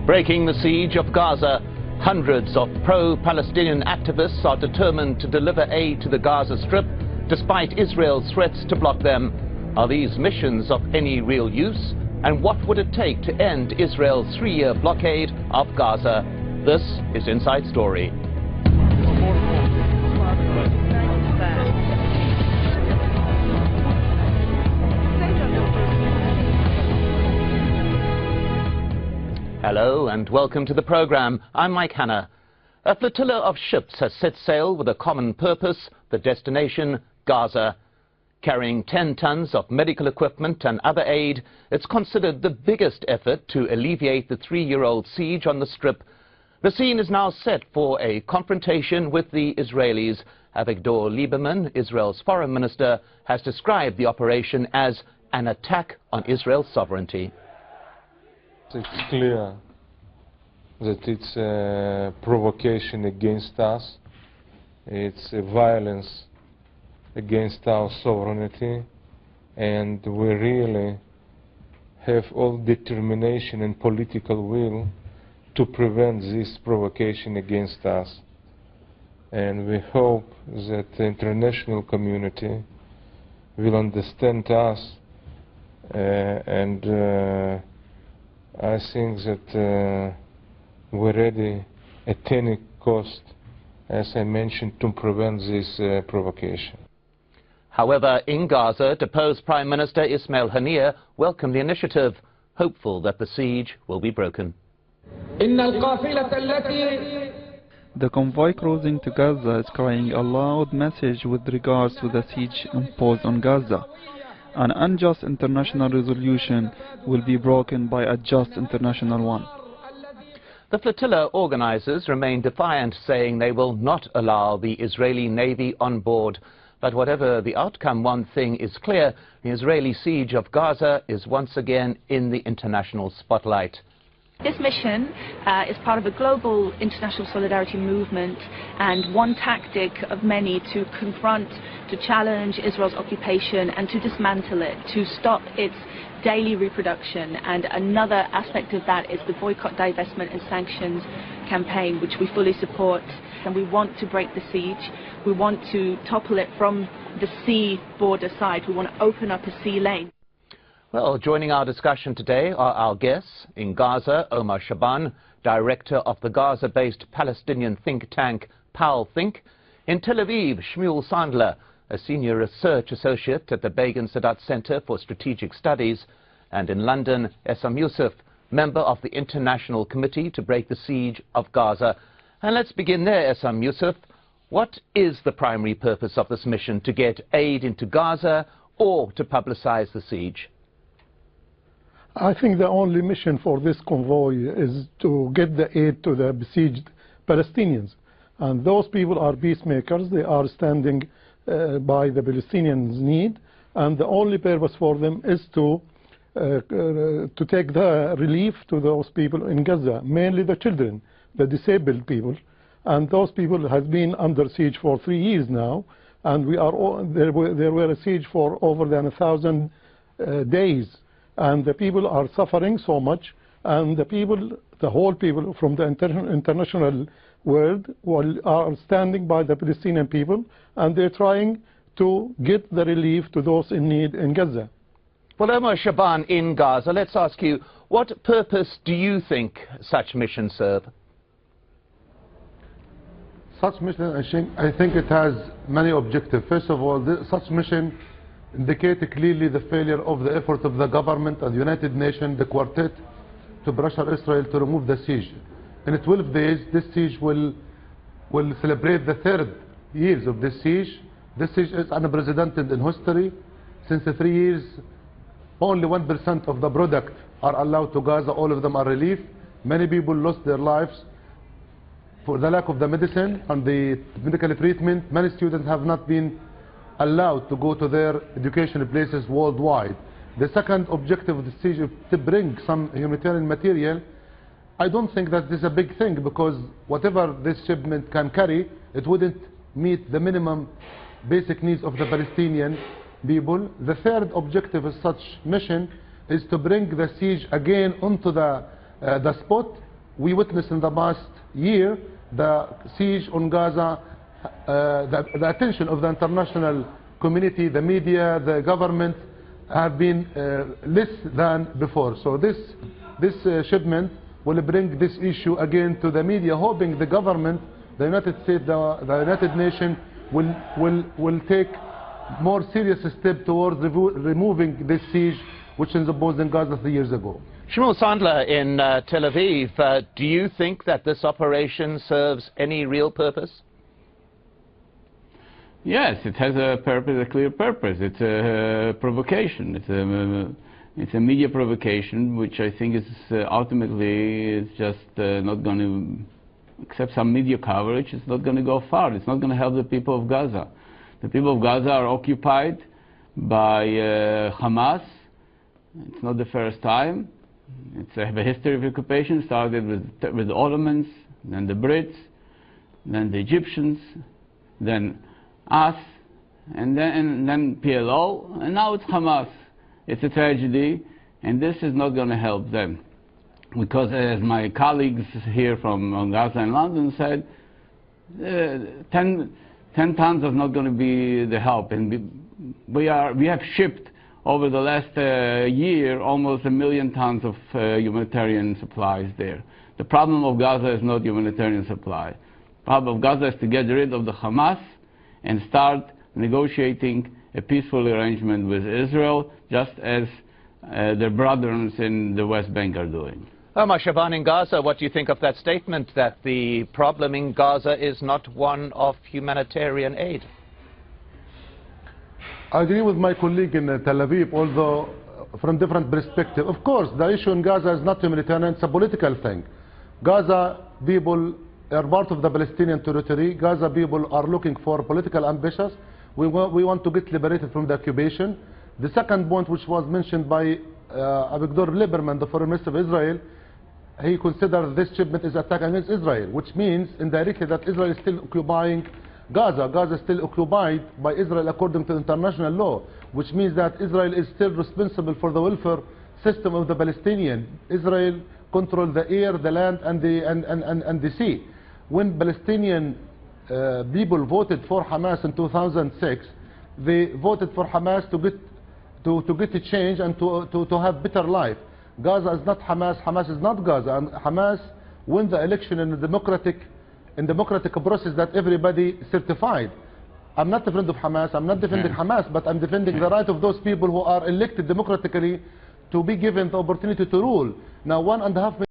Breaking the siege of Gaza, hundreds of pro-Palestinian activists are determined to deliver aid to the Gaza Strip, despite Israel's threats to block them. Are these missions of any real use? And what would it take to end Israel's 3-year blockade of Gaza? This is Inside Story. Hello and welcome to the program. I'm Mike Hanna. A flotilla of ships has set sail with a common purpose, the destination Gaza. Carrying 10 tons of medical equipment and other aid, it's considered the biggest effort to alleviate the 3-year-old siege on the Strip. The scene is now set for a confrontation with the Israelis. Avigdor Lieberman, Israel's foreign minister, has described the operation as an attack on Israel's sovereignty. It's clear that it's a provocation against us. It's a violence against our sovereignty, and we really have all determination and political will to prevent this provocation against us. And we hope that the international community will understand us I think that we're ready at any cost, as I mentioned, to prevent this provocation. However, in Gaza, deposed Prime Minister Ismail Haniyeh welcomed the initiative, hopeful that the siege will be broken. The convoy cruising to Gaza is carrying a loud message with regards to the siege imposed on Gaza. An unjust international resolution will be broken by a just international one. The flotilla organizers remain defiant, saying they will not allow the Israeli Navy on board. But whatever the outcome, one thing is clear: the Israeli siege of Gaza is once again in the international spotlight. This mission is part of a global international solidarity movement and one tactic of many to confront, to challenge Israel's occupation and to dismantle it, to stop its daily reproduction. And another aspect of that is the boycott, divestment and sanctions campaign, which we fully support. And we want to break the siege. We want to topple it from the sea border side. We want to open up a sea lane. Well, joining our discussion today are our guests. In Gaza, Omar Shaban, director of the Gaza-based Palestinian think tank Powell Think. In Tel Aviv, Shmuel Sandler, a senior research associate at the Begin Sadat Center for Strategic Studies. And in London, Essam Youssef, member of the International Committee to Break the Siege of Gaza. And let's begin there, Essam Youssef. What is the primary purpose of this mission, to get aid into Gaza or to publicize the siege? I think the only mission for this convoy is to get the aid to the besieged Palestinians. And those people are peacemakers. They are standing by the Palestinians' need. And the only purpose for them is to take the relief to those people in Gaza, mainly the children, the disabled people. And those people have been under siege for 3 years now. And there were a siege for over 1,000 days. And the people are suffering so much, and the whole people from the international world are standing by the Palestinian people, and they're trying to get the relief to those in need in Gaza. Well, Omar Shaban, in Gaza, let's ask you, what purpose do you think such missions serve? Such mission, I think it has many objectives. First of all, such mission indicate clearly the failure of the effort of the government and the United Nations, the quartet, to pressure Israel to remove the siege. In 12 days, this siege will celebrate the 3rd years of this siege. This siege is unprecedented in history. Since 3 years, only 1% of the product are allowed to Gaza. All of them are relief. Many people lost their lives for the lack of the medicine and the medical treatment. Many students have not been allowed to go to their educational places worldwide. The second objective of the siege is to bring some humanitarian material. I don't think that this is a big thing, because whatever this shipment can carry, it wouldn't meet the minimum basic needs of the Palestinian people. The third objective of such mission is to bring the siege again onto the spot we witnessed in the past year, the siege on Gaza, the attention of the international community, the media, the government have been less than before. So this shipment will bring this issue again to the media, hoping the government, the United States, the United Nations will take more serious step towards removing this siege which was imposed in Gaza 3 years ago. Shmuel Sandler in Tel Aviv, do you think that this operation serves any real purpose? Yes, it has a purpose, a clear purpose. It's a provocation. It's a media provocation, which I think is ultimately just not going to, except some media coverage, it's not going to go far. It's not going to help the people of Gaza. The people of Gaza are occupied by Hamas. It's not the first time. It's a history of occupation. Started with the Ottomans, then the Brits, then the Egyptians, then us, and then PLO, and now it's Hamas. It's a tragedy, and this is not going to help them. Because as my colleagues here from Gaza and London said, 10 tons is not going to be the help. And we have shipped over the last year almost 1 million tons of humanitarian supplies there. The problem of Gaza is not humanitarian supply. The problem of Gaza is to get rid of the Hamas and start negotiating a peaceful arrangement with Israel, just as their brothers in the West Bank are doing. Omar Shaban in Gaza, what do you think of that statement that the problem in Gaza is not one of humanitarian aid? I agree with my colleague in Tel Aviv, although from different perspective. Of course, the issue in Gaza is not humanitarian, it's a political thing. Gaza people are part of the Palestinian territory. Gaza people are looking for political ambitions. We want to get liberated from the occupation. The second point, which was mentioned by Avigdor Lieberman, the foreign minister of Israel, he considered this shipment is attack against Israel, which means indirectly that Israel is still occupying Gaza. Gaza is still occupied by Israel according to international law, which means that Israel is still responsible for the welfare system of the Palestinian. Israel controls the air, the land, and the sea. When Palestinian people voted for Hamas in 2006, they voted for Hamas to get a change and to have better life. Gaza is not Hamas, Hamas is not Gaza, and Hamas won the election in a democratic process that everybody certified. I'm not a friend of Hamas, I'm not defending Hamas, but I'm defending the right of those people who are elected democratically to be given the opportunity to rule. Now 1.5 million